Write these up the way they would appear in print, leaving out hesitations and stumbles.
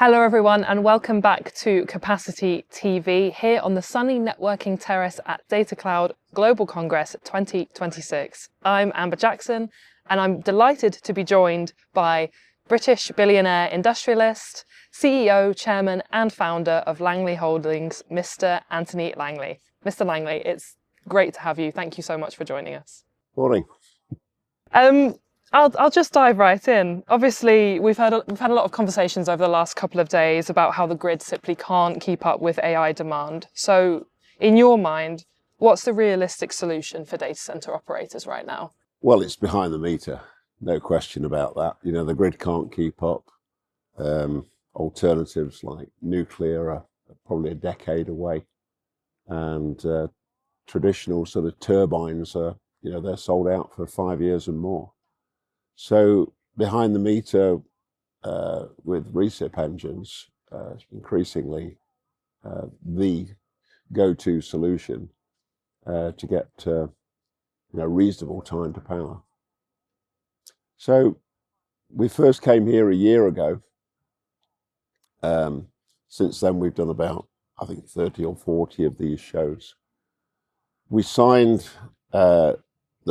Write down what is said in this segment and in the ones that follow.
Hello everyone and welcome back to Capacity TV here on the sunny networking terrace at Datacloud Global Congress 2026. I'm Amber Jackson and I'm delighted to be joined by British billionaire industrialist, CEO, chairman and founder of Langley Holdings, Mr. Anthony Langley. Mr. Langley, it's great to have you. Thank you so much for joining us. Morning. I'll just dive right in. Obviously, we've had a lot of conversations over the last couple of days about how the grid simply can't keep up with AI demand. So, in your mind, what's the realistic solution for data center operators right now? Well, it's behind the meter, no question about that. You know, the grid can't keep up. Alternatives like nuclear are probably a decade away, and traditional sort of turbines are, they're sold out for 5 years and more. So behind the meter with recip engines is increasingly the go-to solution to get reasonable time to power. So we first came here a year ago. Since then we've done about, I think, 30 or 40 of these shows. We signed the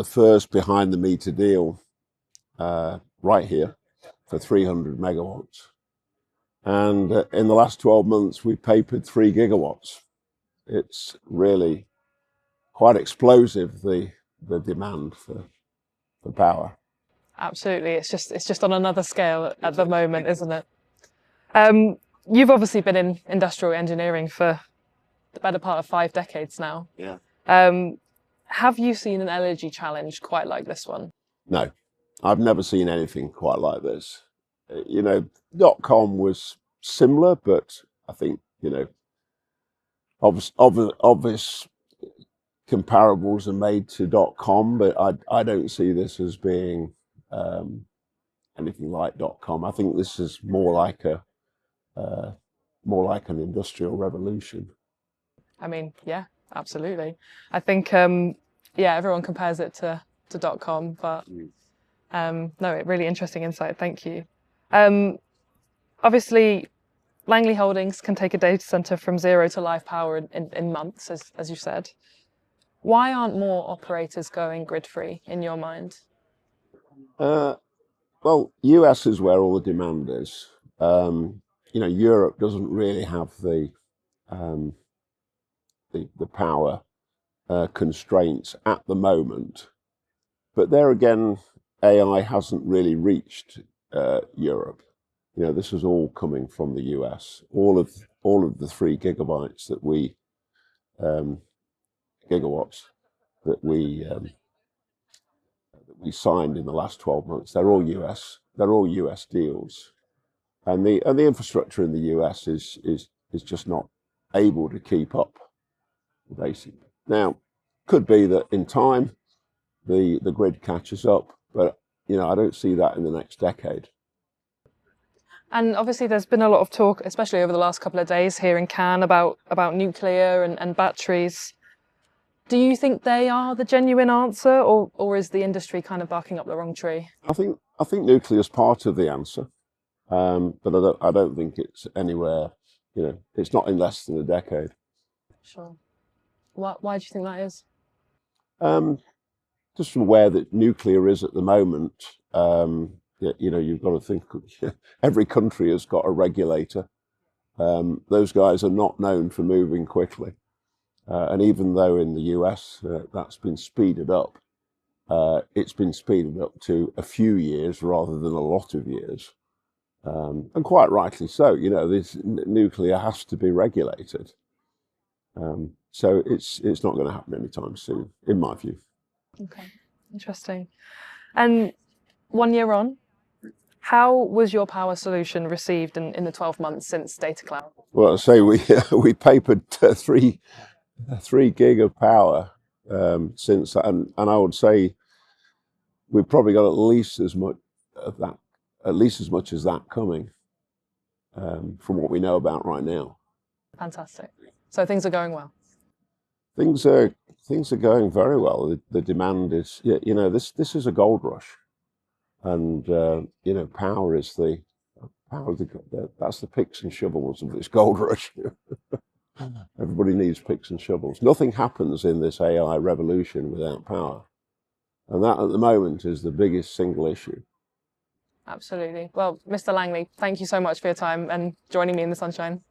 first behind the meter deal right here for 300 megawatts. And in the last 12 months, we papered 3 gigawatts. It's really quite explosive, the demand for power. Absolutely. It's just on another scale at the moment, isn't it? You've obviously been in industrial engineering for the better part of 5 decades now. Yeah. Have you seen an energy challenge quite like this one? No. I've never seen anything quite like this. .com was similar, but I think, obvious comparables are made to .com, but I don't see this as being anything like .com. I think this is more like an industrial revolution. I mean, yeah, absolutely. I think, everyone compares it to .com, but no, really interesting insight. Thank you. Obviously, Langley Holdings can take a data center from zero to live power in months, as you said. Why aren't more operators going grid-free, in your mind? Well, US is where all the demand is. Europe doesn't really have the power constraints at the moment. But there again, AI hasn't really reached Europe. This is all coming from the US. All of the 3 gigawatts that we signed in the last 12 months, they're all US. They're all US deals, and the infrastructure in the US is just not able to keep up, basically. Now, could be that in time the grid catches up, but I don't see that in the next decade. And obviously there's been a lot of talk, especially over the last couple of days here in Cannes, about nuclear and batteries. Do you think they are the genuine answer, or is the industry kind of barking up the wrong tree? I think nuclear is part of the answer, but I don't think it's anywhere. It's not in less than a decade. Sure. Why do you think that is? Just from where that nuclear is at the moment. You've got to think every country has got a regulator. Those guys are not known for moving quickly. And even though in the US that's been speeded up, it's been speeded up to a few years rather than a lot of years. And quite rightly so. This nuclear has to be regulated. So it's not going to happen anytime soon, in my view. Okay, interesting. And 1 year on, how was your power solution received in the 12 months since Datacloud? Well, I say we papered 3 gig of power since, and I would say we've probably got at least as much as that coming from what we know about right now. Fantastic. So things are going well. Things are going very well. The demand is, this is a gold rush, and power is the power that's the picks and shovels of this gold rush. Everybody needs picks and shovels. Nothing happens in this AI revolution without power. And that at the moment is the biggest single issue. Absolutely. Well, Mr. Langley, thank you so much for your time and joining me in the sunshine.